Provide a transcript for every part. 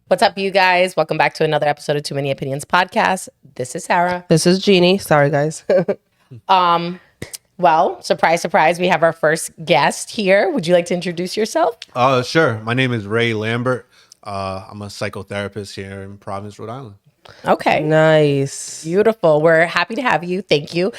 What's up, you guys? Welcome back to another episode of Too Many Opinions podcast. This is Sarah. This is Jeannie. Sorry, guys. Well, surprise, surprise, we have our first guest here. Would you like to introduce yourself? Sure. My name is Ray Lambert. I'm a psychotherapist here in Providence, Rhode Island. Okay. Nice. Beautiful. We're happy to have you. Thank you.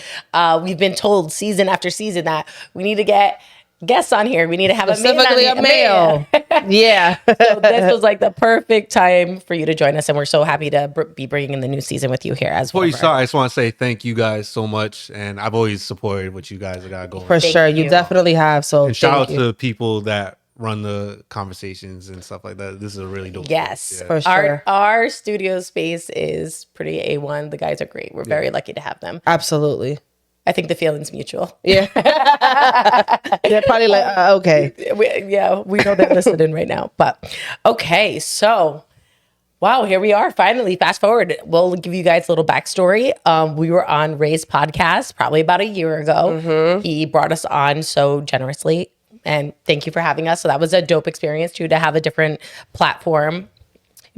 We've been told season after season that we need to get guests on here. We need to have Specifically a male. Yeah. So this was like the perfect time for you to join us, and we're so happy to be bringing in the new season with you here as well. Before you start, I just want to say thank you guys so much, and I've always supported what you guys got going. For sure. You definitely have. So And shout out thank you. to people that run the conversations and stuff like that. This is a really dope. Yes, Yeah. For sure. Our studio space is pretty A1. The guys are great. We're very lucky to have them. Absolutely. I think the feeling's mutual. Yeah. They're probably like, okay. We know they're listening right now. But okay, so wow, here we are. Finally, fast forward. We'll give you guys a little backstory. We were on Ray's podcast probably about a year ago. Mm-hmm. He brought us on so generously, and thank you for having us. So that was a dope experience too, to have a different platform,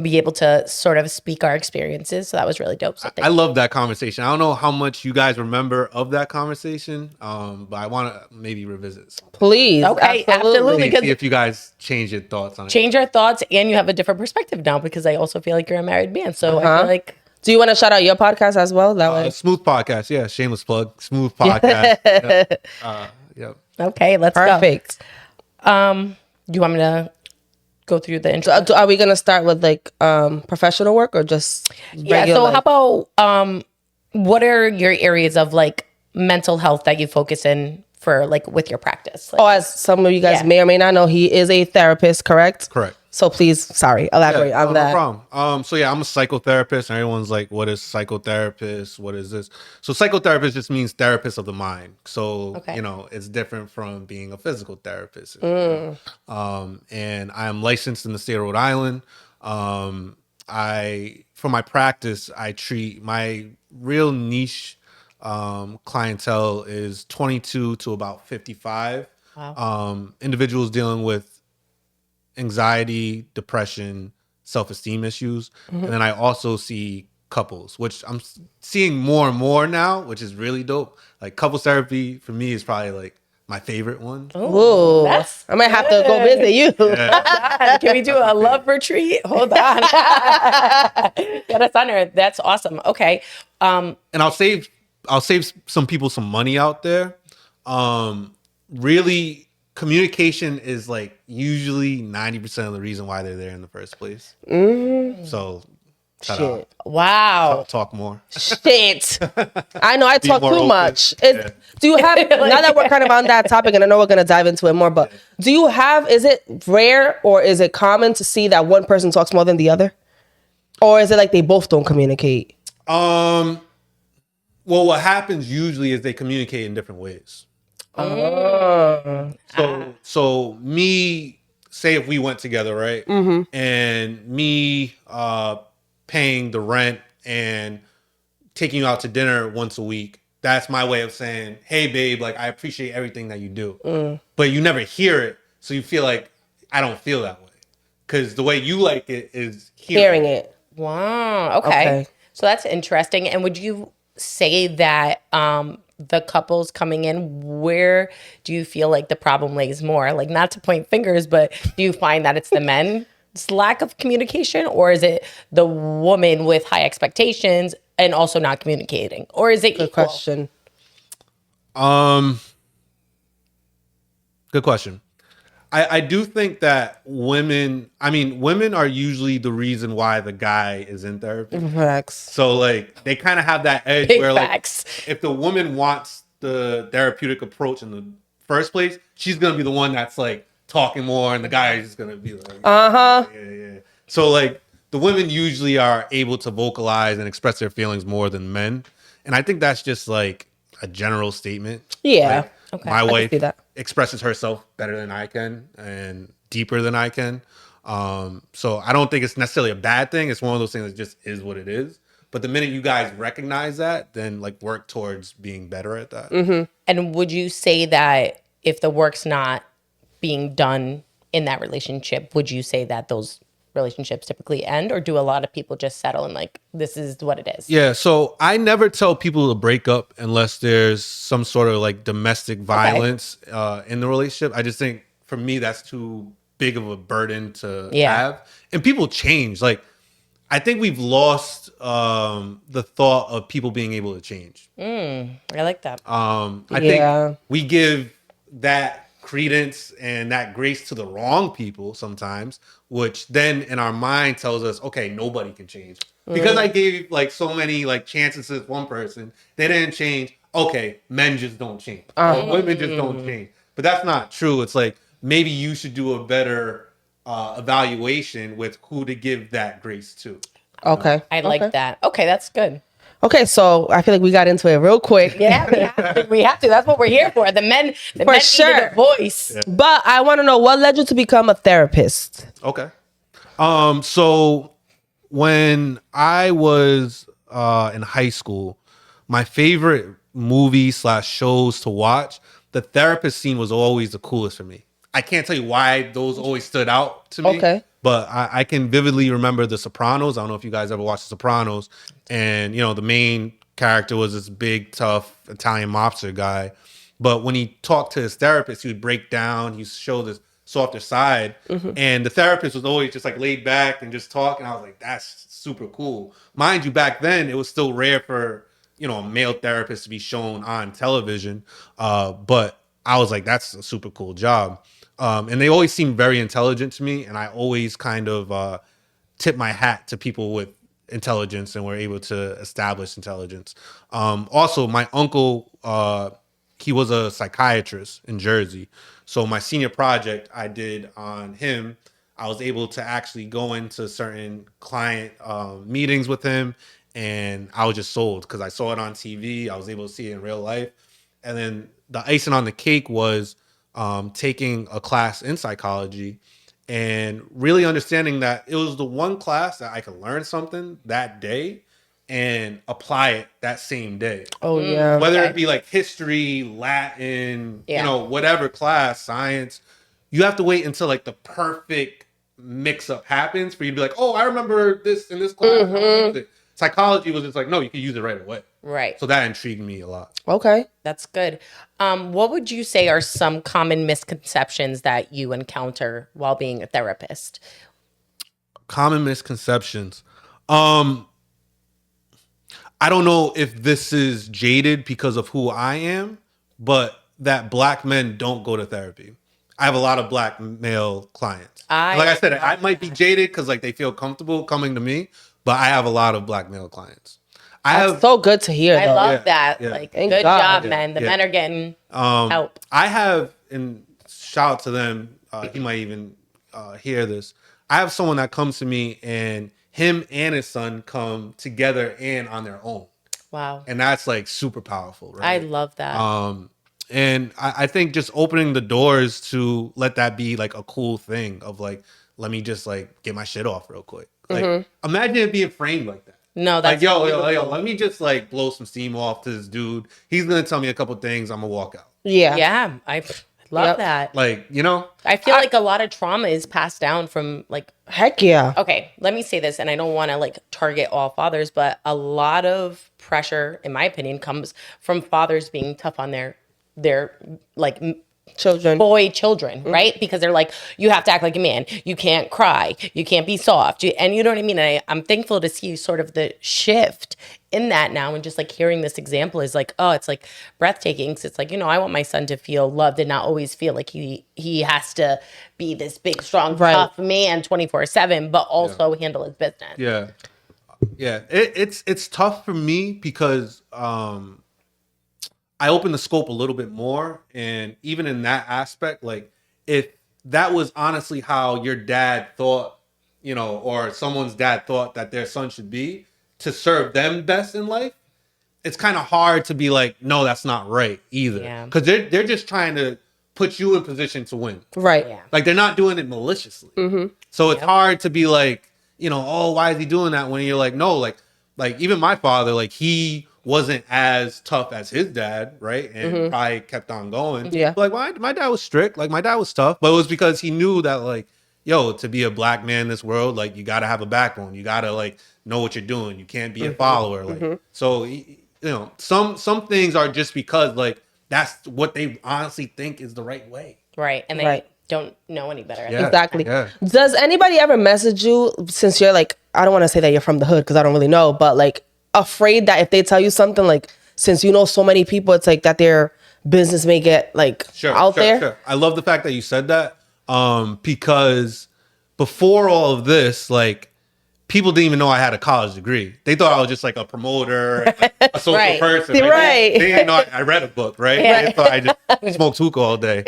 be able to sort of speak our experiences. So that was really dope. So I love that conversation. I don't know how much you guys remember of that conversation, but I want to maybe revisit some. Please. Okay, absolutely. See if you guys change your thoughts on it. change our thoughts, and you have a different perspective now, because I also feel like you're a married man. So I feel like Do you want to shout out your podcast as well? That way. Smooth podcast. Yeah, shameless plug. Smooth podcast. Yep. Yep. okay, let's Perfect. go. Do you want me to go through the intro? Are we going to start with like professional work or just Yeah. regular, So like- how about what are your areas of like mental health that you focus in for like with your practice? Like, Oh, as some of you guys Yeah. may or may not know, he is a therapist, correct? Correct. So please, sorry, elaborate on that. No problem. So yeah, I'm a psychotherapist, and everyone's like, "What is psychotherapist? What is this?" So psychotherapist just means therapist of the mind. So Okay. it's different from being a physical therapist. And I am licensed in the state of Rhode Island. For my practice, I treat my real niche clientele is 22 to about 55. Wow. Individuals dealing with anxiety, depression, self-esteem issues. And then I also see couples, which I'm seeing more and more now, which is really dope. Like couples therapy for me is probably like my favorite one. Ooh, That's I might have to go visit you. Can we do a love retreat? Hold on. Get us on her. That's awesome. Okay. And I'll save some people some money out there. Really, communication is like usually 90% of the reason why they're there in the first place. So Shit. Wow. talk more. Shit. I know I talk more too open. much. Yeah. Do you have, now that we're kind of on that topic, and I know we're going to dive into it more, but do you have, is it rare or is it common to see that one person talks more than the other? Or is it like they both don't communicate? Well, what happens usually is they communicate in different ways. So me, say if we went together, right? And me paying the rent and taking you out to dinner once a week, that's my way of saying, hey, babe, like I appreciate everything that you do. But you never hear it. So you feel like I don't feel that way. Because the way you like it is Hearing it. Wow. Okay. Okay. So that's interesting. And would you say that the couples coming in, where do you feel like the problem lays more? Like, not to point fingers, but do you find that it's the men's lack of communication, or is it the woman with high expectations and also not communicating? Or is it Good equal? question. Good question. I do think that women are usually the reason why the guy is in therapy. Facts. So like they kind of have that edge Big where facts. like if the woman wants the therapeutic approach in the first place, she's gonna be the one that's like talking more, and the guy is just gonna be like, yeah. So like the women usually are able to vocalize and express their feelings more than men, and I think that's just like a general statement. Yeah. Like, Okay. my I can wife see that. expresses herself better than I can and deeper than I can. So I don't think it's necessarily a bad thing. It's one of those things that just is what it is. But the minute you guys recognize that, then like work towards being better at that. And would you say that if the work's not being done in that relationship, would you say that those relationships typically end, or do a lot of people just settle and like, this is what it is? Yeah, so I never tell people to break up unless there's some sort of like domestic violence in the relationship. I just think for me that's too big of a burden to have. And people change. Like I think we've lost the thought of people being able to change. I like that. I think we give that credence and that grace to the wrong people sometimes, which then in our mind tells us, okay, nobody can change. Because I gave like so many like chances to this one person, they didn't change. Okay, men just don't change. Or women just don't change. But that's not true. It's like maybe you should do a better evaluation with who to give that grace to. Okay. I like that. Okay, that's good. Okay, so I feel like we got into it real quick. Yeah, we have to. That's what we're here for. The men needed a voice. Yeah. But I want to know, what led you to become a therapist? Okay. So when I was in high school, my favorite movie/shows to watch, the therapist scene was always the coolest for me. I can't tell you why those always stood out to me. Okay. But I can vividly remember The Sopranos. I don't know if you guys ever watched The Sopranos. And, you know, the main character was this big, tough Italian mobster guy. But when he talked to his therapist, he would break down. He would show this softer side. And the therapist was always just like laid back and just talking. I was like, that's super cool. Mind you, back then, it was still rare for, you know, a male therapist to be shown on television. But I was like, that's a super cool job. And they always seemed very intelligent to me. And I always kind of tip my hat to people with intelligence and were able to establish intelligence. Also, my uncle, he was a psychiatrist in Jersey. So my senior project I did on him, I was able to actually go into certain client meetings with him. And I was just sold because I saw it on TV. I was able to see it in real life. And then the icing on the cake was taking a class in psychology and really understanding that it was the one class that I could learn something that day and apply it that same day. Oh, yeah. Whether it be like history, Latin, you know, whatever class, science, you have to wait until like the perfect mix up happens for you to be like, oh, I remember this in this class. Psychology was just like, no, you can use it right away. Right. So that intrigued me a lot. Okay. That's good. What would you say are some common misconceptions that you encounter while being a therapist? Common misconceptions. I don't know if this is jaded because of who I am, but that black men don't go to therapy. I have a lot of black male clients. Like I said, I might be jaded because like they feel comfortable coming to me, but I have a lot of black male clients. That's so good to hear. I though. love that. Like, Thank good God. job, men. The men are getting help. I have, and shout out to them. He might even hear this. I have someone that comes to me, and him and his son come together and on their own. Wow. And that's like super powerful, right? I love that. And I think just opening the doors to let that be like a cool thing of like, let me just like get my shit off real quick. Like, imagine it being framed like that. No, that's like, yo, let me just like blow some steam off to this dude. He's gonna tell me a couple things. I'm gonna walk out. Yeah. Yeah. I love that. Like, you know, I feel like a lot of trauma is passed down from like, heck yeah. Okay, let me say this, and I don't want to like target all fathers, but a lot of pressure, in my opinion, comes from fathers being tough on their like boy children, right? Because they're like, you have to act like a man, you can't cry, you can't be soft, and you know what I mean. And I'm thankful to see sort of the shift in that now, and just like hearing this example is like, oh, it's like breathtaking. So it's like, you know, I want my son to feel loved and not always feel like he has to be this big, strong, tough man 24/7, but also handle his business. Yeah. It's tough for me because I open the scope a little bit more. And even in that aspect, like if that was honestly how your dad thought, you know, or someone's dad thought that their son should be to serve them best in life, it's kind of hard to be like, no, that's not right either. Because they're just trying to put you in position to win. Right. Yeah. Like they're not doing it maliciously. So it's hard to be like, you know, oh, why is he doing that? When you're like, no, like even my father, like he wasn't as tough as his dad, right? And probably kept on going. Yeah. Like my dad was strict. Like my dad was tough, but it was because he knew that like, yo, to be a black man in this world, like you got to have a backbone. You got to like know what you're doing. You can't be a follower. Like so, you know, some things are just because like that's what they honestly think is the right way. Right. And they Right. don't know any better. Yeah. Exactly. Yeah. Does anybody ever message you, since you're like, I don't want to say that you're from the hood because I don't really know, but like afraid that if they tell you something, like since you know so many people, it's like that their business may get like out there? Sure. I love the fact that you said that because before all of this, like people didn't even know I had a college degree. They thought I was just like a promoter, and, like, a social Right. person. Right. They didn't know I read a book, right? Yeah. They thought I just smoked hookah all day.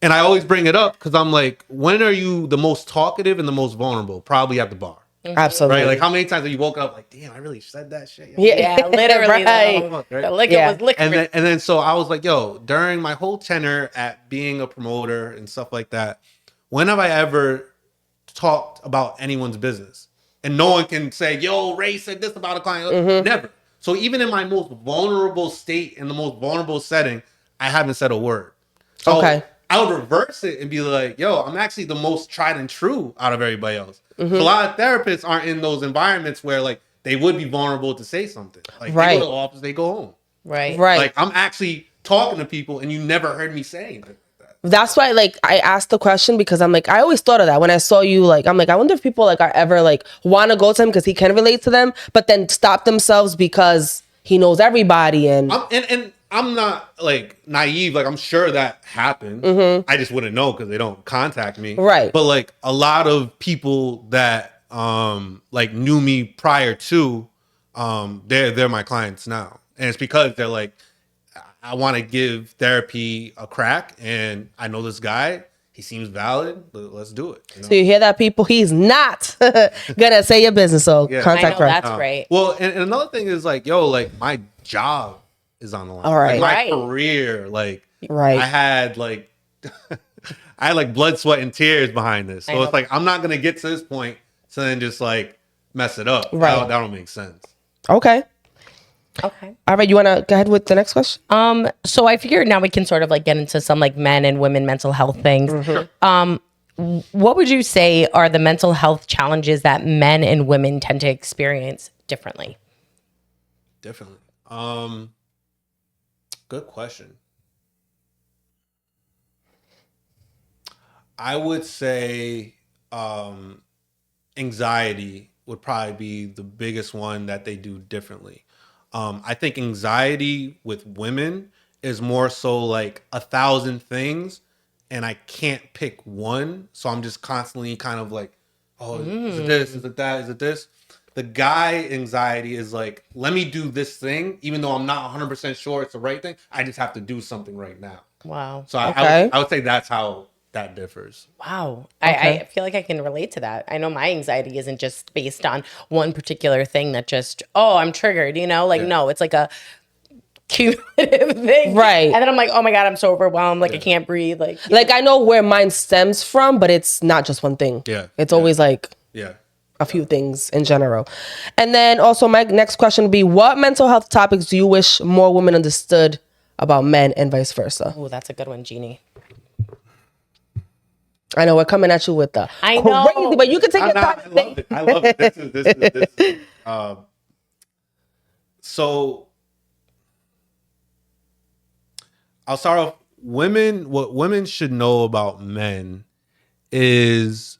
And I always bring it up because I'm like, when are you the most talkative and the most vulnerable? Probably at the bar. Absolutely. Right? Like how many times have you woke up like, damn, I really said that shit? Yeah, literally. Right. The liquor Yeah. was liquor. And then so I was like, yo, during my whole tenure at being a promoter and stuff like that, when have I ever talked about anyone's business? And no one can say, yo, Ray said this about a client. Never. So even in my most vulnerable state, in the most vulnerable setting, I haven't said a word. So Okay. I would reverse it and be like, yo, I'm actually the most tried and true out of everybody else. So a lot of therapists aren't in those environments where like they would be vulnerable to say something. Like Right. they go to the office, they go home. Right. Right. Like I'm actually talking to people and you never heard me say anything like that. That's why, like, I asked the question because I'm like, I always thought of that when I saw you. Like, I'm like, I wonder if people like are ever like want to go to him because he can relate to them, but then stop themselves because he knows everybody. And And I'm not like naive. Like I'm sure that happened. I just wouldn't know because they don't contact me. Right. But like a lot of people that like knew me prior to they're my clients now. And it's because they're like, I want to give therapy a crack and I know this guy. He seems valid. Let's do it. You know? so you hear that, people? He's not gonna say your business. So Yeah. I contact know her. that's great. Well, and another thing is like, yo, like my job is on the line. All right. Like, my Right. career, like Right. I had like I had like blood, sweat, and tears behind this. I So know. it's like I'm not gonna get to this point to then just like mess it up. Right. That don't make sense. Okay. Okay. All right. You want to go ahead with the next question? So I figured now we can sort of like get into some like men and women mental health things. What would you say are the mental health challenges that men and women tend to experience differently? Definitely. Good question. I would say anxiety would probably be the biggest one that they do differently. I think anxiety with women is more so like 1,000 things and I can't pick one. So I'm just constantly kind of like, oh, is it this? Is it that? Is it this? The guy anxiety is like, let me do this thing, even though I'm not 100% sure it's the right thing. I just have to do something right now. Wow. So Okay. I would say that's how that differs. Wow. Okay. I feel like I can relate to that. I know my anxiety isn't just based on one particular thing that just, oh, I'm triggered, you know? Like, Yeah. no, it's like a cumulative thing. Right. And then I'm like, oh my God, I'm so overwhelmed. Like, I can't breathe. Like, I know where mine stems from, but it's not just one thing. Yeah. It's always like Yeah. a few things in general. And then also my next question would be, what mental health topics do you wish more women understood about men and vice versa? oh, that's a good one, Jeannie. I know we're coming at you with the I know. crazy, but you can take your time. I love it. I love it. This is so I'll start off. What women should know about men is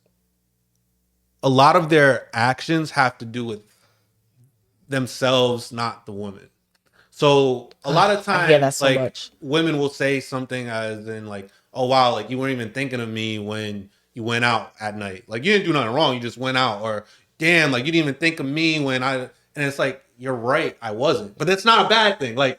a lot of their actions have to do with themselves, not the woman. So a lot of I hear that times, so like much. women will say something as in like, "Oh wow, like you weren't even thinking of me when you went out at night. Like you didn't do nothing wrong, you just went out." Or, "Damn, like you didn't even think of me when I." And it's like, you're right, I wasn't. But it's not a bad thing. Like,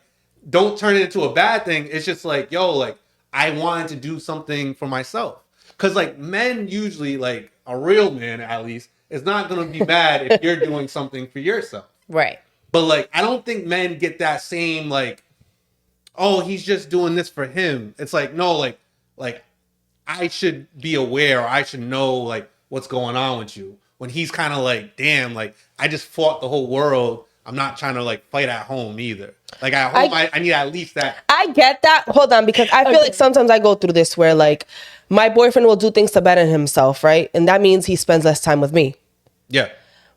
don't turn it into a bad thing. It's just like, yo, like I wanted to do something for myself. Because like men usually, like a real man at least, is not gonna be mad if you're doing something for yourself. Right. But like, I don't think men get that same like, oh, he's just doing this for him. It's like, no, like I should be aware, or I should know like what's going on with you. When he's kind of like, damn, like I just fought the whole world I'm not trying to like fight at home either. Like at home, I need at least that. I get that. Hold on, because I feel like sometimes I go through this where like my boyfriend will do things to better himself, right? And that means he spends less time with me. Yeah.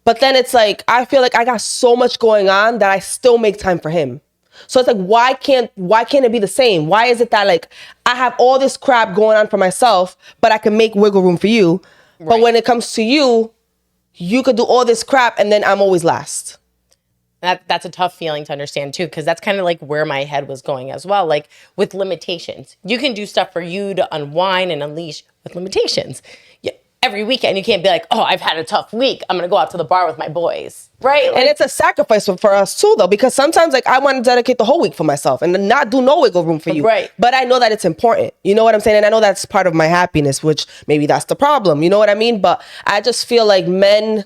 But then it's like, I feel like I got so much going on that I still make time for him. So it's like, why can't it be the same? Why is it that like I have all this crap going on for myself, but I can make wiggle room for you? Right. But when it comes to you, you could do all this crap and then I'm always last. That's a tough feeling to understand too, because that's kind of like where my head was going as well. Like with limitations, you can do stuff for you to unwind and unleash with limitations. Every weekend, you can't be like, oh, I've had a tough week, I'm gonna go out to the bar with my boys, right? Like, and it's a sacrifice for us too, though, because sometimes like I want to dedicate the whole week for myself and not do no wiggle room for you. Right. But I know that it's important. You know what I'm saying? And I know that's part of my happiness, which maybe that's the problem. You know what I mean? But I just feel like men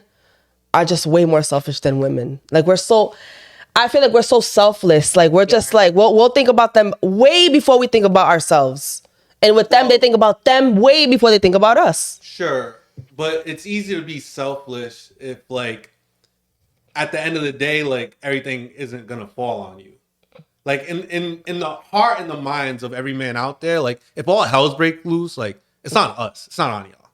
are just way more selfish than women. Like I feel like we're so selfless. Like we're just like, we'll think about them way before we think about ourselves. And with them, they think about them way before they think about us. Sure. But it's easy to be selfish if like at the end of the day, like everything isn't gonna fall on you. Like in the heart and the minds of every man out there, like if all hell's break loose, like it's not us. It's not on y'all.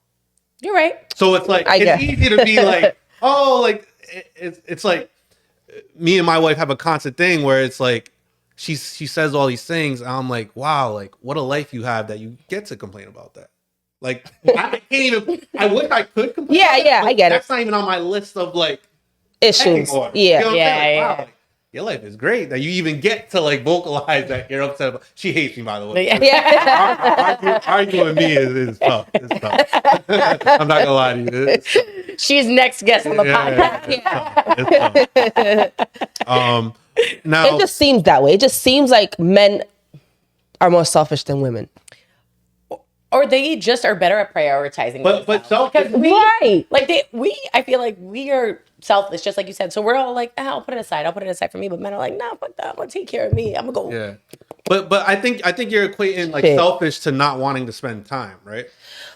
You're right. So it's like it's easy to be like, oh, like it's like me and my wife have a constant thing where it's like she says all these things and I'm like, wow, like what a life you have that you get to complain about that. Like I can't even. I wish I could complain. Yeah, I get it. That's not even on my list of like issues. Yeah, you know what I'm saying? Like, wow, like, your life is great that you even get to like vocalize that you're upset about. She hates me, by the way. Yeah. Arguing with me is tough. It's tough. I'm not gonna lie to you. It's tough. She's next guest on the podcast. It's tough. Now it just seems that way. It just seems like men are more selfish than women. Or they just are better at prioritizing. But selfish. Right. Like I feel like we are selfless, just like you said. So we're all like, I'll put it aside for me. But men are like, no, fuck that. I'm gonna take care of me. I'm gonna go. Yeah. But I think you're equating like selfish to not wanting to spend time, right?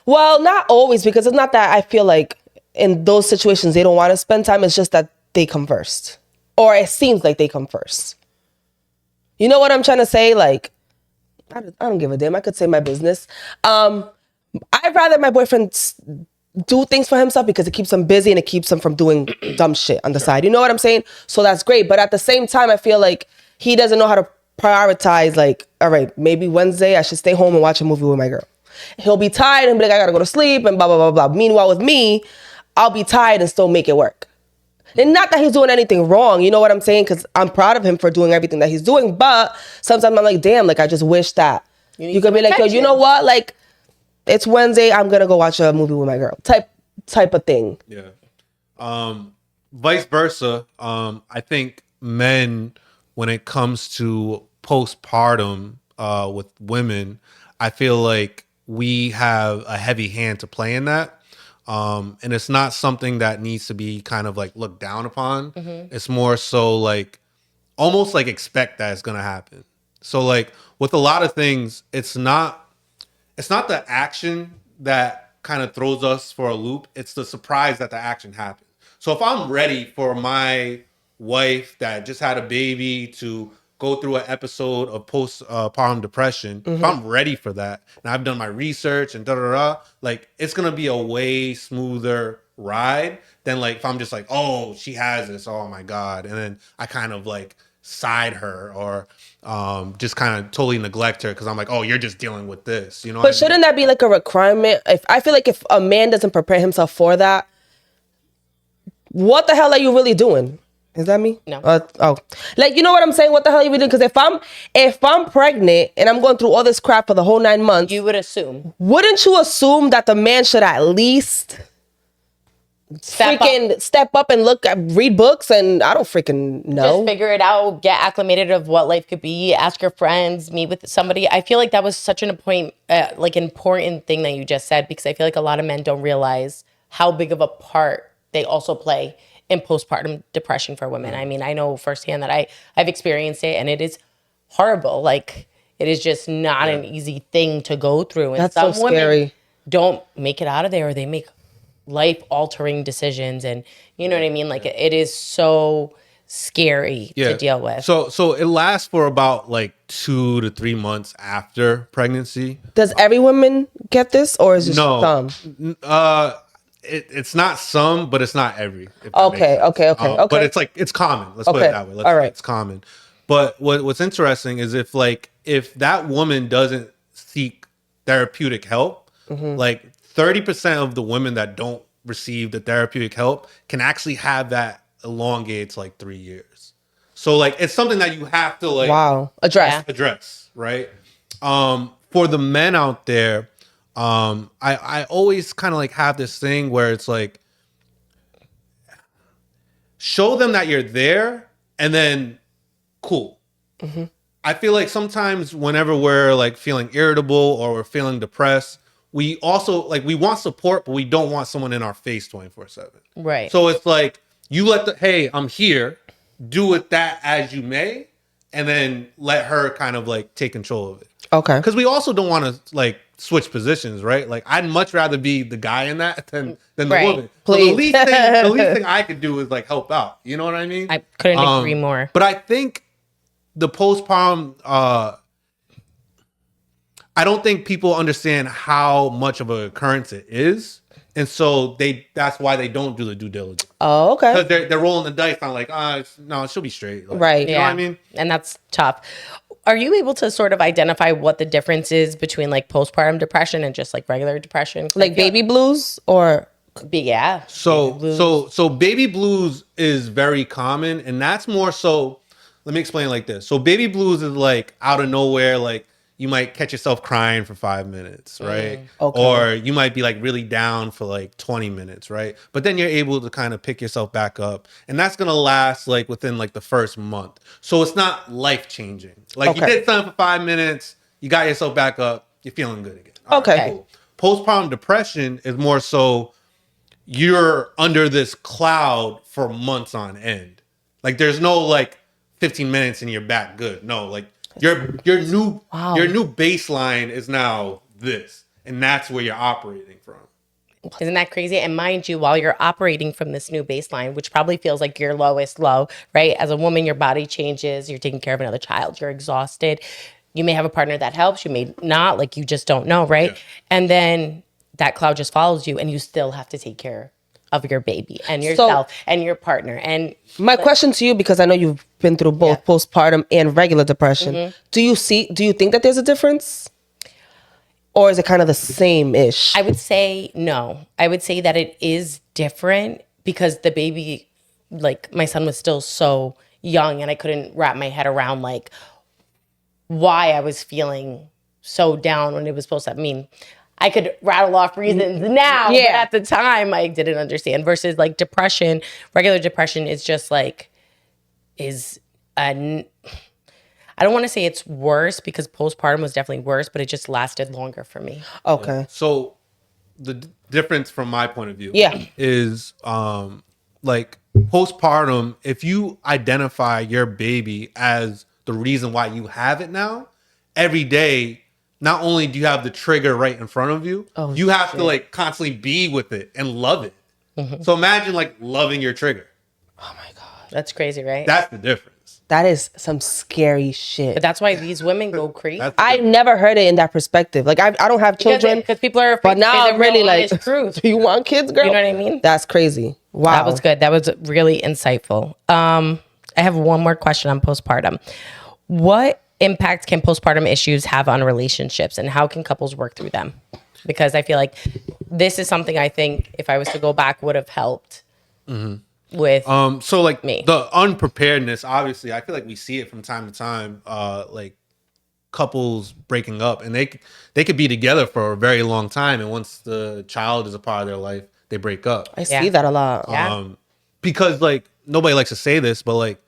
Well, not always, because it's not that I feel like in those situations they don't want to spend time. It's just that they come first. Or it seems like they come first. You know what I'm trying to say? Like, I don't give a damn. I could say my business. I'd rather my boyfriend do things for himself because it keeps him busy and it keeps him from doing dumb shit on the side. You know what I'm saying? So that's great. But at the same time, I feel like he doesn't know how to prioritize, like, all right, maybe Wednesday I should stay home and watch a movie with my girl. He'll be tired and be like, I gotta go to sleep and blah, blah, blah, blah. Meanwhile, with me, I'll be tired and still make it work. And not that he's doing anything wrong, you know what I'm saying? Because I'm proud of him for doing everything that he's doing. But sometimes I'm like, damn, like I just wish that you could be like, yo, you know what? Like, it's Wednesday, I'm gonna go watch a movie with my girl. Type of thing. Yeah. Vice versa. I think men, when it comes to postpartum with women, I feel like we have a heavy hand to play in that. And it's not something that needs to be kind of like looked down upon. Mm-hmm. It's more so like almost like expect that it's gonna happen. So like with a lot of things, it's not the action that kind of throws us for a loop. It's the surprise that the action happens. So if I'm ready for my wife that just had a baby to go through an episode of postpartum depression, if I'm ready for that, and I've done my research and like it's gonna be a way smoother ride than like if I'm just like, oh, she has this, oh my God, and then I kind of like side her or just kind of totally neglect her because I'm like, oh, you're just dealing with this, you know? But shouldn't that be like a requirement? I feel like if a man doesn't prepare himself for that, what the hell are you really doing? Is that me? No. Like, you know what I'm saying? What the hell are you doing? Because if I'm pregnant and I'm going through all this crap for the whole 9 months, you would assume. Wouldn't you assume that the man should at least step up and read books? And I don't freaking know. Just figure it out, get acclimated of what life could be, ask your friends, meet with somebody. I feel like that was such an important thing that you just said, because I feel like a lot of men don't realize how big of a part they also play in postpartum depression for women. I mean, I know firsthand that I've experienced it, and it is horrible. Like, it is just not an easy thing to go through. And that's some so scary. Women don't make it out of there, or they make life-altering decisions. And you know what I mean? Like, it is so scary to deal with. So it lasts for about like 2 to 3 months after pregnancy. Does every woman get this, or is it No, some? it's not some, but it's not every. If that Okay, makes sense. okay. But it's like it's common. Let's put it Okay, that way. all right. It's common. But what's interesting is if that woman doesn't seek therapeutic help, like 30% of the women that don't receive the therapeutic help can actually have that elongated to like 3 years. So like it's something that you have to like address, right? For the men out there, I always kind of like have this thing where it's like show them that you're there and then cool. I feel like sometimes whenever we're like feeling irritable or we're feeling depressed, we also like we want support, but we don't want someone in our face 24/7. Right. So it's like you let hey, I'm here, do with that as you may, and then let her kind of like take control of it. Okay. Because we also don't want to like switch positions, right? Like I'd much rather be the guy in that than the woman. So Please. the least thing I could do is like help out. You know what I mean? I couldn't agree more. But I think the postpartum, I don't think people understand how much of an occurrence it is. And so that's why they don't do the due diligence. Oh, okay. Because they're rolling the dice on like, no, she'll be straight. Like, Right. You know what I mean? And that's tough. Are you able to sort of identify what the difference is between like postpartum depression and just like regular depression? Like baby blues or Yeah. So baby blues is very common, and that's more so. Let me explain it like this. So baby blues is like out of nowhere, like you might catch yourself crying for 5 minutes, right? Okay. Or you might be like really down for like 20 minutes, right? But then you're able to kind of pick yourself back up, and that's gonna last like within like the first month. So it's not life changing. Like you did something for 5 minutes, you got yourself back up, you're feeling good again. All Okay. right, cool. Postpartum depression is more so you're under this cloud for months on end. Like there's no like 15 minutes and you're back good. No, like your new baseline is now this, and that's where you're operating from. Isn't that crazy? And mind you, while you're operating from this new baseline, which probably feels like your lowest low, right? As a woman, your body changes, you're taking care of another child, you're exhausted. You may have a partner that helps, you may not, like you just don't know, right? Yeah. And then that cloud just follows you and you still have to take care of your baby and yourself and your partner. And my question to you, because I know you've been through both postpartum and regular depression, do you think that there's a difference? Or is it kind of the same-ish? I would say no. I would say that it is different because the baby, like my son was still so young and I couldn't wrap my head around like why I was feeling so down when it was supposed to. I mean, I could rattle off reasons now, but at the time I didn't understand. Versus like depression, regular depression is just like, I don't want to say it's worse because postpartum was definitely worse, but it just lasted longer for me. Okay. So the difference from my point of view is like postpartum, if you identify your baby as the reason why you have it now, every day, not only do you have the trigger right in front of you, you have to like constantly be with it and love it. So imagine like loving your trigger. Oh my God. That's crazy, right? That's the difference. That is some scary shit. But that's why these women go crazy. I've never heard it in that perspective. Like I don't have children. Because people are afraid but now I'm really like, truth. Do you want kids, girl? You know what I mean? That's crazy. Wow. That was good. That was really insightful. I have one more question on postpartum. What impact can postpartum issues have on relationships and how can couples work through them? Because I feel like this is something I think if I was to go back would have helped with so like me. The unpreparedness, obviously, I feel like we see it from time to time, like couples breaking up and they could be together for a very long time. And once the child is a part of their life, they break up. I see that a lot. Because like nobody likes to say this, but like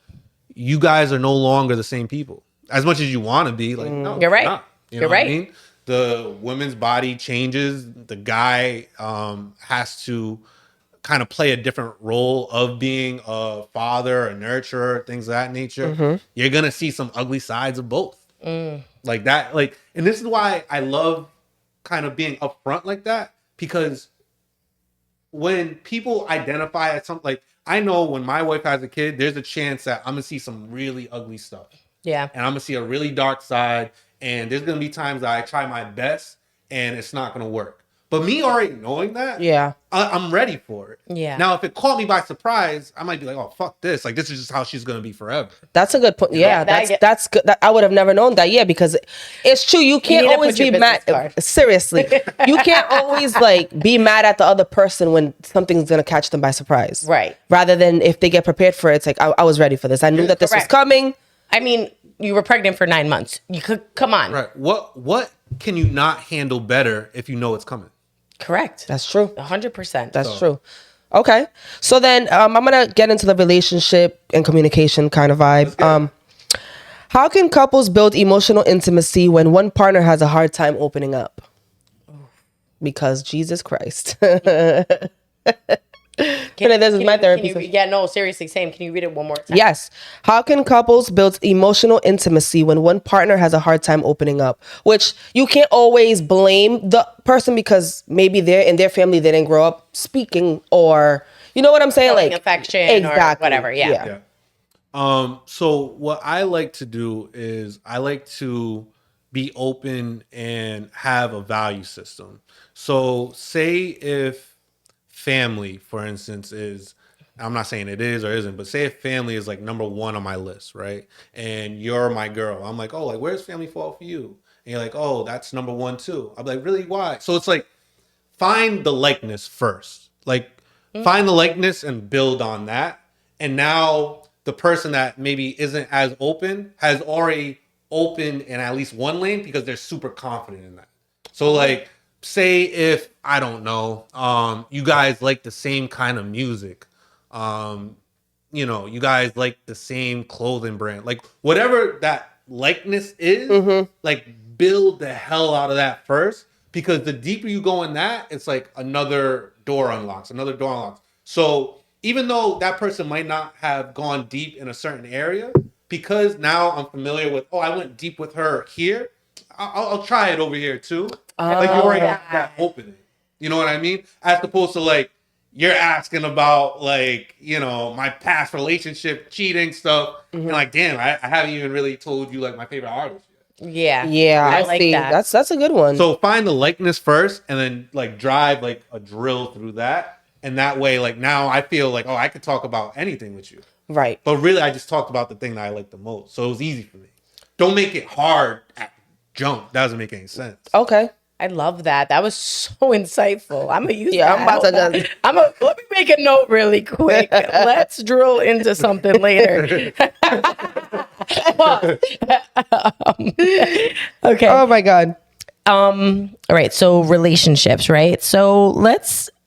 you guys are no longer the same people. As much as you want to be, like, no, you're right. Not. You're right. What I mean? The woman's body changes. The guy has to kind of play a different role of being a father, a nurturer, things of that nature. You're gonna see some ugly sides of both. Like that. Like, and this is why I love kind of being upfront like that, because when people identify as something, like, I know when my wife has a kid, there's a chance that I'm gonna see some really ugly stuff. Yeah. And I'm gonna see a really dark side. And there's gonna be times that I try my best and it's not gonna work. But me already knowing that, Yeah. I'm ready for it. Yeah. Now, if it caught me by surprise, I might be like, "Oh, fuck this! Like, this is just how she's gonna be forever." That's a good point. Yeah, that- that's good. I would have never known that. Yeah, because it's true. You can't need to always put your be mad. business card. Seriously, you can't always like be mad at the other person when something's gonna catch them by surprise. Right. Rather than if they get prepared for it, it's like I was ready for this. I knew that this was Correct. coming. I mean, you were pregnant for 9 months. You could come on. Right? What can you not handle better if you know it's coming? Correct. That's true. 100%. That's true. Okay, so then I'm gonna get into the relationship and communication kind of vibe. How can couples build emotional intimacy when one partner has a hard time opening up? Because Jesus Christ. This is my therapy session. Yeah, no, seriously, same. Can you read it one more time? Yes. How can couples build emotional intimacy when one partner has a hard time opening up? Which you can't always blame the person because maybe they're in their family they didn't grow up speaking, or you know what I'm saying, Showing like affection or whatever. Yeah. So what I like to do is I like to be open and have a value system. So say if family, for instance, is, I'm not saying it is or isn't, but say if family is like number one on my list, right? And you're my girl. I'm like, oh, like, where's family fall for you? And you're like, oh, that's number one too. I'm like, really? Why? So it's like, find the likeness first. Like, find the likeness and build on that. And now the person that maybe isn't as open has already opened in at least one lane because they're super confident in that. So like, say if, I don't know, you guys like the same kind of music, you guys like the same clothing brand, like whatever that likeness is, like build the hell out of that first, because the deeper you go in that, it's like another door unlocks. So even though that person might not have gone deep in a certain area, because now I'm familiar with, oh, I went deep with her here, I'll try it over here too. Like, you already have that opening. You know what I mean? As opposed to like, you're asking about like, my past relationship, cheating stuff. And like, damn, I haven't even really told you like my favorite artist yet. Yeah. I like see. that. That's a good one. So find the likeness first and then like drive like a drill through that. And that way, like, now I feel like, oh, I could talk about anything with you. Right. But really, I just talked about the thing that I like the most. So it was easy for me. Don't make it hard at jump. That doesn't make any sense. Okay. I love that. That was so insightful. I'm gonna use Yeah, that. I'm about to just... Let me make a note really quick. Let's drill into something later. Okay. Oh my God. All right. So relationships, right? So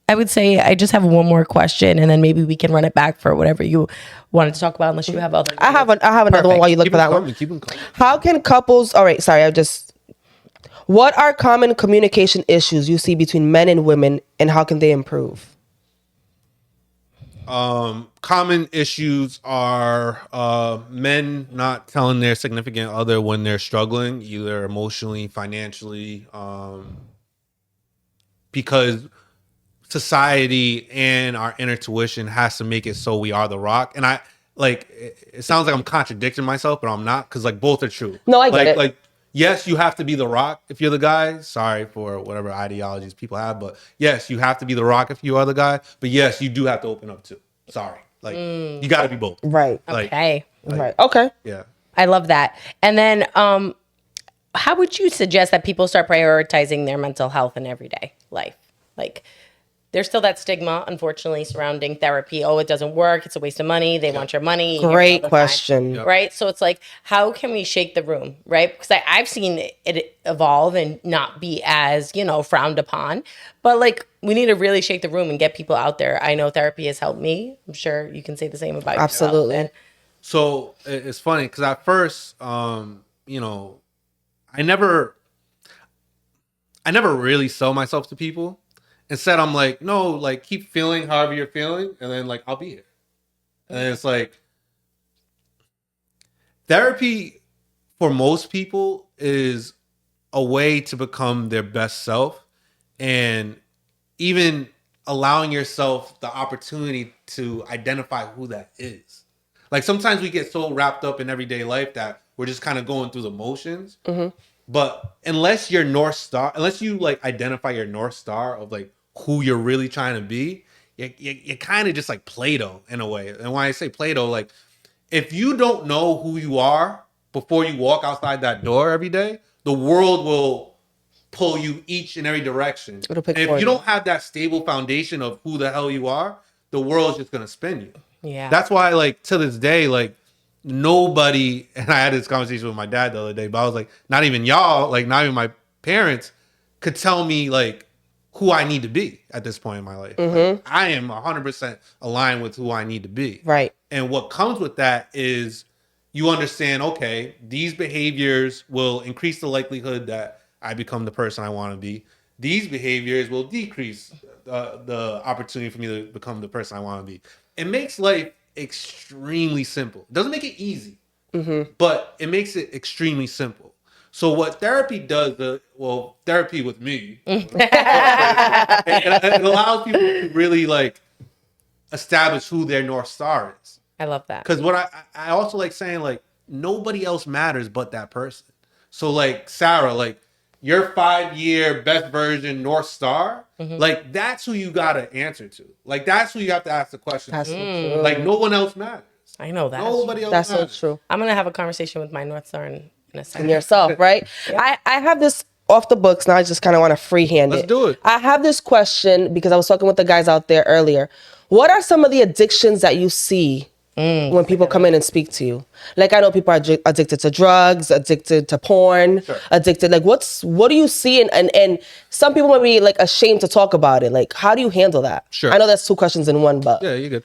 I would say I just have one more question, and then maybe we can run it back for whatever you wanted to talk about, unless you have other. I have another one while you look for that one. Keep them coming. How can couples... All right, sorry, what are common communication issues you see between men and women, and how can they improve? Common issues are men not telling their significant other when they're struggling, either emotionally, financially, because society and our inner tuition has to make it so we are the rock. And it sounds like I'm contradicting myself, but I'm not, because like both are true. No, I get it. Like, yes, you have to be the rock if you're the guy. Sorry for whatever ideologies people have, but yes, you have to be the rock if you are the guy. But yes, you do have to open up too. Sorry, like you got to be both. Right. Like, Okay. Right. Okay. yeah. I love that. And then, how would you suggest that people start prioritizing their mental health in everyday life? Like, there's still that stigma, unfortunately, surrounding therapy. Oh, it doesn't work. It's a waste of money. They want your money. You hear it all Great the question. time, right? So it's like, how can we shake the room, right? Because I've seen it evolve and not be as, frowned upon. But like, we need to really shake the room and get people out there. I know therapy has helped me. I'm sure you can say the same about Absolutely. yourself. So it's funny because at first, I never really sell myself to people. Instead, I'm like, no, like, keep feeling however you're feeling, and then like, I'll be here. And it's like, therapy for most people is a way to become their best self. And even allowing yourself the opportunity to identify who that is. Like sometimes we get so wrapped up in everyday life that we're just kind of going through the motions. But unless you like identify your North Star of like who you're really trying to be, you're kind of just like Play-Doh in a way. And when I say Play-Doh, like if you don't know who you are before you walk outside that door every day, the world will pull you each and every direction. It'll pick And if for you you. don't have that stable foundation of who the hell you are, the world's just gonna spin you. Yeah. That's why, like, to this day, like, nobody, and I had this conversation with my dad the other day, but I was like, not even y'all, like, not even my parents could tell me, like, who I need to be at this point in my life. Like, I am 100% aligned with who I need to be. Right. And what comes with that is you understand, okay, these behaviors will increase the likelihood that I become the person I want to be. These behaviors will decrease the opportunity for me to become the person I want to be. It makes life extremely simple. It doesn't make it easy, but it makes it extremely simple. So what therapy does, therapy with me, it allows people to really like establish who their North Star is. I love that. Because what I also like saying, like, nobody else matters but that person. So like Sarah, like your 5-year best version North Star, like that's who you gotta answer to. Like that's who you have to ask the question. That's to. so true. Like no one else matters. I know that. Nobody else That's so matters. true. I'm gonna have a conversation with my North Star in a And second. yourself, right? I have this off the books now. I just kind of want to freehand Let's it. do it. I have this question because I was talking with the guys out there earlier. What are some of the addictions that you see when people come in and speak to you? Like I know people are addicted to drugs, addicted to porn, addicted. Like what do you see? And some people might be like ashamed to talk about it. Like how do you handle that? Sure. I know that's 2 questions in one, but Yeah, you're good.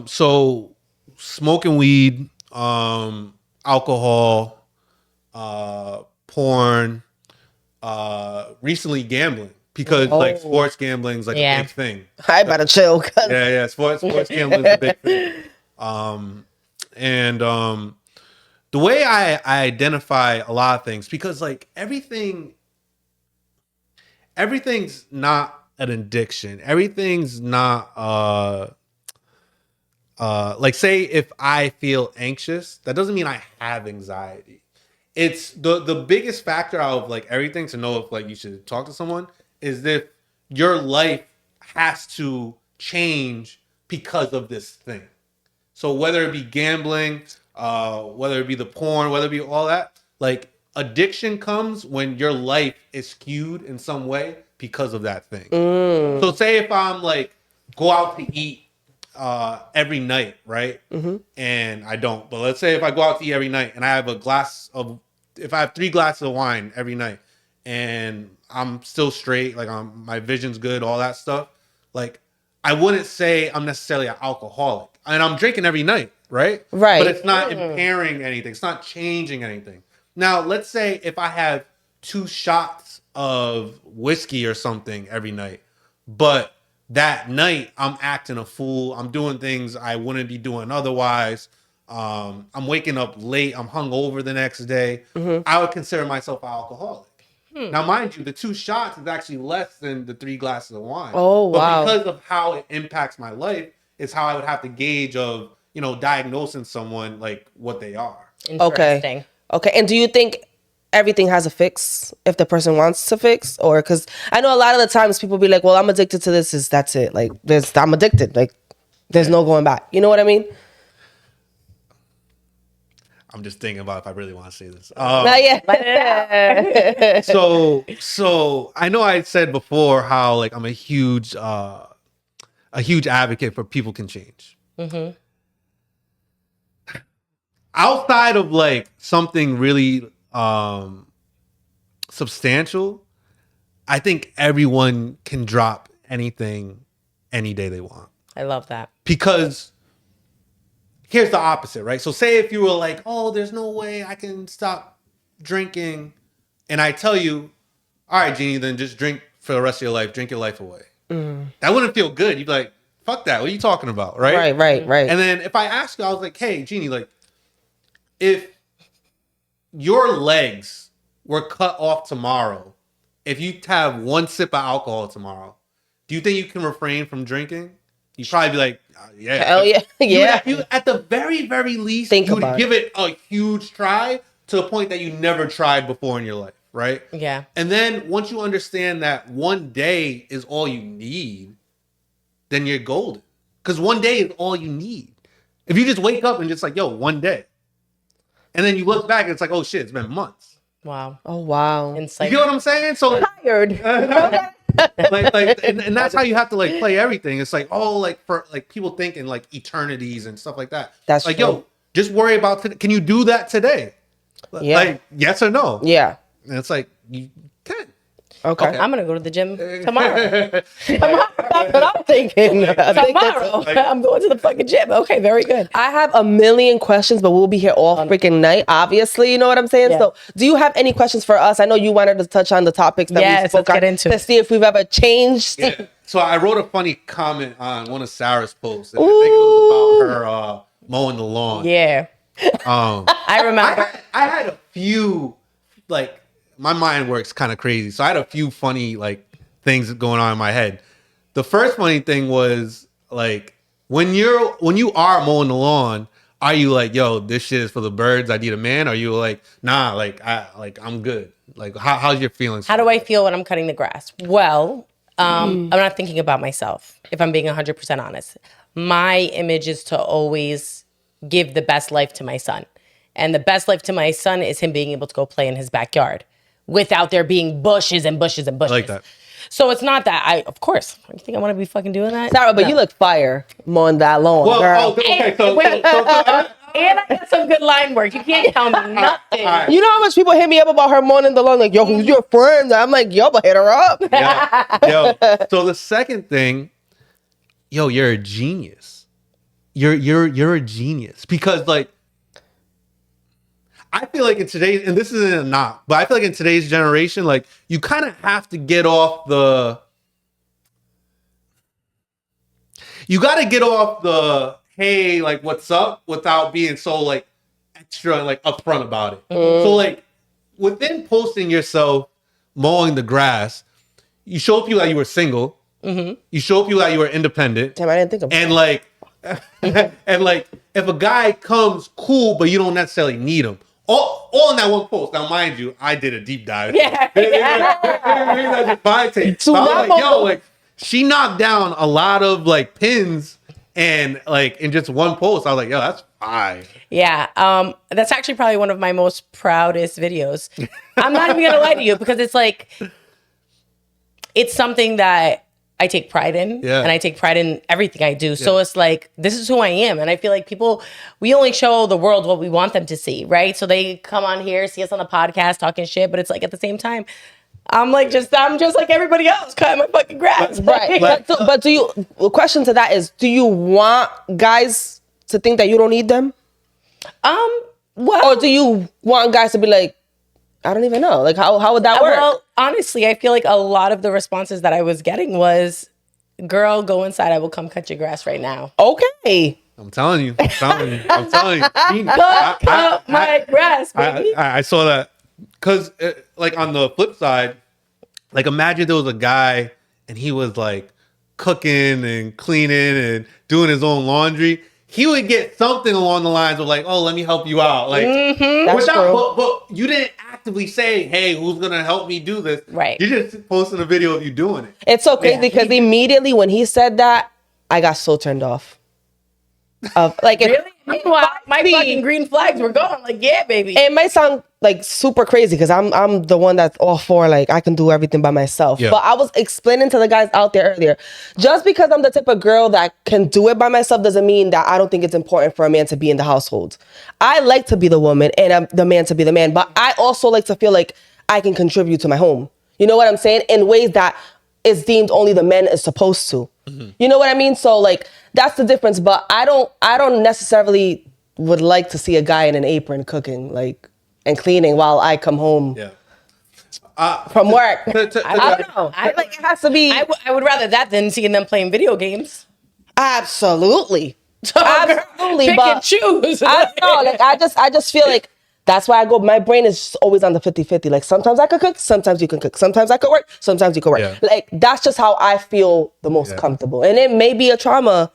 So smoking weed, alcohol, porn, recently gambling. Because like sports gambling is like a big thing. I better chill. Yeah. Sports gambling is a big thing. And the way I identify a lot of things, because like everything's not an addiction. Everything's not like say if I feel anxious, that doesn't mean I have anxiety. It's the biggest factor out of like everything to know if like you should talk to someone is if your life has to change because of this thing. So whether it be gambling, whether it be the porn, whether it be all that, like addiction comes when your life is skewed in some way because of that thing. So say if I'm like go out to eat every night, right? And I don't. But let's say if I go out to eat every night and I have if I have 3 glasses of wine every night and I'm still straight, like my vision's good, all that stuff, like I wouldn't say I'm necessarily an alcoholic. And I'm drinking every night, right? Right. But it's not impairing anything. It's not changing anything. Now, let's say if I have 2 shots of whiskey or something every night, but that night I'm acting a fool. I'm doing things I wouldn't be doing otherwise. I'm waking up late. I'm hungover the next day. I would consider myself an alcoholic. Now, mind you, the 2 shots is actually less than the 3 glasses of wine. Oh, wow. But because of how it impacts my life is how I would have to gauge of, diagnosing someone like what they are. Interesting. Okay. And do you think everything has a fix if the person wants to fix? Or because I know a lot of the times people be like, well, I'm addicted to this. That's it. Like I'm addicted. Like there's no going back. You know what I mean? I'm just thinking about if I really want to say this. So I know I said before how like I'm a huge advocate for people can change. Outside of like something really substantial, I think everyone can drop anything any day they want. I love that. Because here's the opposite, right? So say if you were like, oh, there's no way I can stop drinking. And I tell you, all right, Jeannie, then just drink for the rest of your life. Drink your life away. That wouldn't feel good. You'd be like, fuck that. What are you talking about, right? Right. And then if I ask you, I was like, hey, Jeannie, like, if your legs were cut off tomorrow, if you have 1 sip of alcohol tomorrow, do you think you can refrain from drinking? You'd probably be like, yeah. Hell yeah. Yeah. You, at the very, very least, Think you would about give it a huge try to a point that you never tried before in your life, right? Yeah. And then once you understand that one day is all you need, then you're golden. Because one day is all you need. If you just wake up and just like, yo, one day. And then you look back and it's like, oh shit, it's been months. Wow. Oh, wow. You Insight. get what I'm saying? So Tired. and that's how you have to like play everything. It's like, oh, like for like people thinking like eternities and stuff like that. That's like, true. yo, just worry about today. Can you do that today? Yeah. Like, yes or no? Yeah. And it's like, you can. Okay. I'm gonna go to the gym tomorrow. Tomorrow. That's what I'm thinking. Tomorrow, I'm going to the fucking gym. Okay, very good. I have a million questions, but we'll be here all freaking night, obviously. You know what I'm saying? Yeah. So, do you have any questions for us? I know you wanted to touch on the topics that we Yes, spoke let's on get into to it. see if we've ever changed. Yeah. So I wrote a funny comment on one of Sarah's posts. And I think it was about her mowing the lawn. Yeah, I remember. I had a few, like, my mind works kind of crazy. So I had a few funny, like, things going on in my head. The first funny thing was, like, when you are mowing the lawn, are you like, yo, this shit is for the birds, I need a man? Or are you like, nah, I'm good? Like, how's your feelings? How do I feel when I'm cutting the grass? Well, I'm not thinking about myself, if I'm being 100% honest. My image is to always give the best life to my son. And the best life to my son is him being able to go play in his backyard without there being bushes and bushes and bushes. I like that. So it's not that of course, you think I want to be fucking doing that? Sarah, but No. you look fire mowing that lawn, Well, girl. okay, so Wait. And I got some good line work. You can't tell me nothing. right. You know how much people hit me up about her mowing the lawn? Like, yo, who's your friend? I'm like, yo, but hit her up. Yeah. Yo, so the second thing, yo, you're a genius. You're a genius because like I feel like in today's, and this isn't a knock, but I feel like in today's generation, like you kind of have to get off the. You got to get off the hey, like what's up, without being so like extra like upfront about it. So like within posting yourself mowing the grass, you show people that you were single. You show people that you were independent. Damn, I didn't think of And like, and like, if a guy comes cool, but you don't necessarily need him, all in that one post. Now, mind you, I did a deep dive. Yeah. That's just my take. So I was like, yo, like, she knocked down a lot of like pins, and like in just one post, I was like, yo, that's fine. Yeah, that's actually probably one of my most proudest videos. I'm not even gonna lie to you because it's like, it's something that I take pride in, and I take pride in everything I do. So it's like, this is who I am. And I feel like we only show the world what we want them to see, right? So they come on here, see us on the podcast talking shit, but it's like at the same time, I'm just like everybody else, cutting my fucking grass. Right. But do you, the question to that is, do you want guys to think that you don't need them? Well, Or do you want guys to be like, I don't even know. Like, how would that work? well, honestly, I feel like a lot of the responses that I was getting was, girl, go inside. I will come cut your grass right now. Okay. I'm telling you. I'm telling you. Cut my grass, baby. I saw that because, like, on the flip side, like, imagine there was a guy and he was like cooking and cleaning and doing his own laundry. He would get something along the lines of like, "Oh, let me help you out." Like, That's true. but you didn't actively say, "Hey, who's gonna help me do this?" Right. You just posting a video of you doing it. It's so crazy because immediately when he said that, I got so turned off. Of like, Really? Meanwhile, my fucking green flags were going. Like, yeah, baby. it might sound like super crazy because I'm the one that's all for like I can do everything by myself. Yeah. But I was explaining to the guys out there earlier, just because I'm the type of girl that can do it by myself doesn't mean that I don't think it's important for a man to be in the household. I like to be the woman and the man to be the man, but I also like to feel like I can contribute to my home. You know what I'm saying? In ways that is deemed only the men is supposed to. You know what I mean? So like that's the difference. But I don't necessarily would like to see a guy in an apron cooking like and cleaning while I come home from work. I don't know. I like it has to be I would rather that than seeing them playing video games. absolutely. So, Absolutely, pick but and choose. I don't know. Like I just feel like That's why my brain is always on the 50-50. Like, sometimes I could cook, sometimes you can cook. Sometimes I could work, sometimes you could work. Yeah. Like, that's just how I feel the most comfortable. And it may be a trauma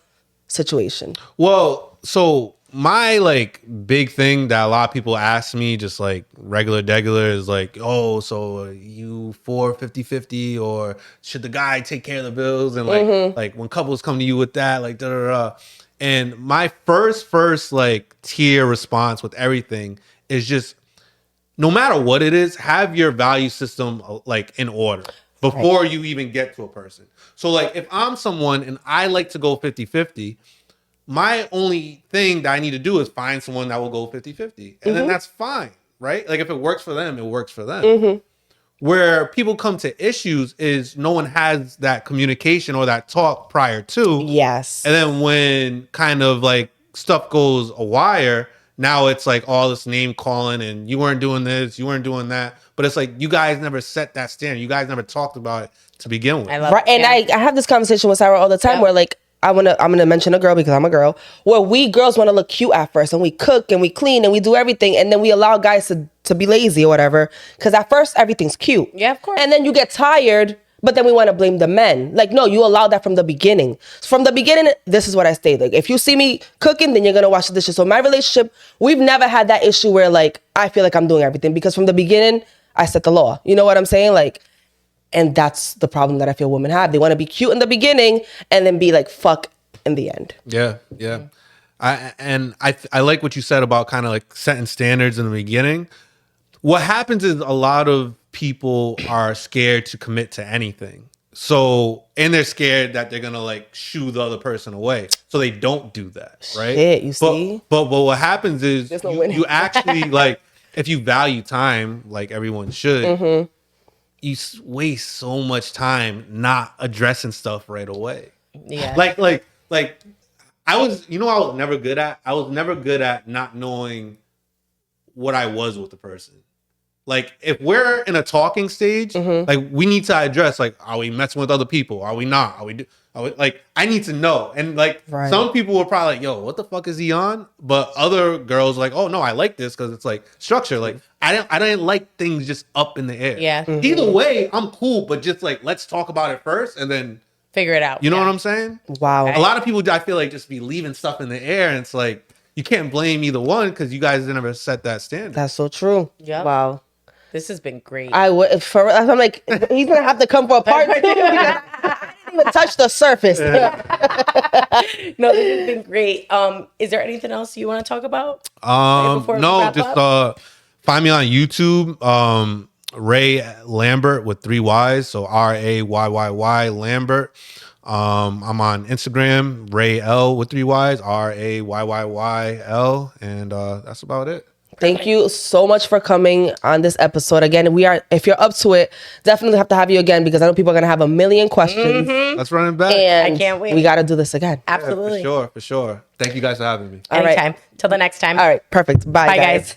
situation. Well, so my like big thing that a lot of people ask me, just like regular is like, oh, so you for 50-50, or should the guy take care of the bills? And like when couples come to you with that, like da da da. And my first like tier response with everything is just, no matter what it is, have your value system like in order before you even get to a person. So like if I'm someone and I like to go 50-50, my only thing that I need to do is find someone that will go 50-50. And then that's fine, right? Like if it works for them, it works for them. Where people come to issues is no one has that communication or that talk prior to. Yes. And then when kind of like stuff goes awry, now it's like all this name calling and you weren't doing this, you weren't doing that. But it's like you guys never set that standard. You guys never talked about it to begin with. I love Right. And I have this conversation with Sarah all the time where like, I'm gonna mention a girl because I'm a girl, where we girls want to look cute at first and we cook and we clean and we do everything, and then we allow guys to be lazy or whatever, because at first everything's cute. Yeah, of course. And then you get tired, but then we want to blame the men. Like, no, you allow that from the beginning. From the beginning, this is what I stayed. Like, if you see me cooking, then you're gonna wash the dishes. So my relationship, we've never had that issue where like I feel like I'm doing everything, because from the beginning I set the law. You know what I'm saying? Like, and that's the problem that I feel women have. They want to be cute in the beginning and then be like fuck in the end. Yeah. I like what you said about kind of like setting standards in the beginning. What happens is a lot of people are scared to commit to anything. So, and they're scared that they're gonna like shoo the other person away, so they don't do that, right? Shit, you see? But what happens is There's no winning. you actually like, if you value time like everyone should, you waste so much time not addressing stuff right away. Yeah. Like I was never good at? I was never good at not knowing what I was with the person. Like if we're in a talking stage, like we need to address like, are we messing with other people? Are we not? Are we like, I need to know. And like some people were probably like, yo, what the fuck is he on? But other girls like, oh no, I like this because it's like structure. Like I didn't like things just up in the air. Yeah. Either way, I'm cool, but just like let's talk about it first and then Figure it out. you know what I'm saying? Wow. A lot of people, I feel like, just be leaving stuff in the air, and it's like you can't blame either one because you guys never set that standard. That's so true. Yep. Wow. This has been great. I'm like, he's gonna have to come for a part two because I didn't even touch the surface. No, this has been great. Is there anything else you want to talk about? Before we No, wrap just up? find me on YouTube. Ray Lambert with 3 Y's, so RAYYY Lambert. I'm on Instagram, Ray L with 3 Y's, RAYYYL, and that's about it. Thank you so much for coming on this episode. Again, if you're up to it, definitely have to have you again, because I know people are gonna have a million questions. Let's run it back. And I can't wait. We got to do this again. Absolutely. For sure. Thank you guys for having me. All right. Anytime. Till the next time. All right, perfect. Bye Bye, guys.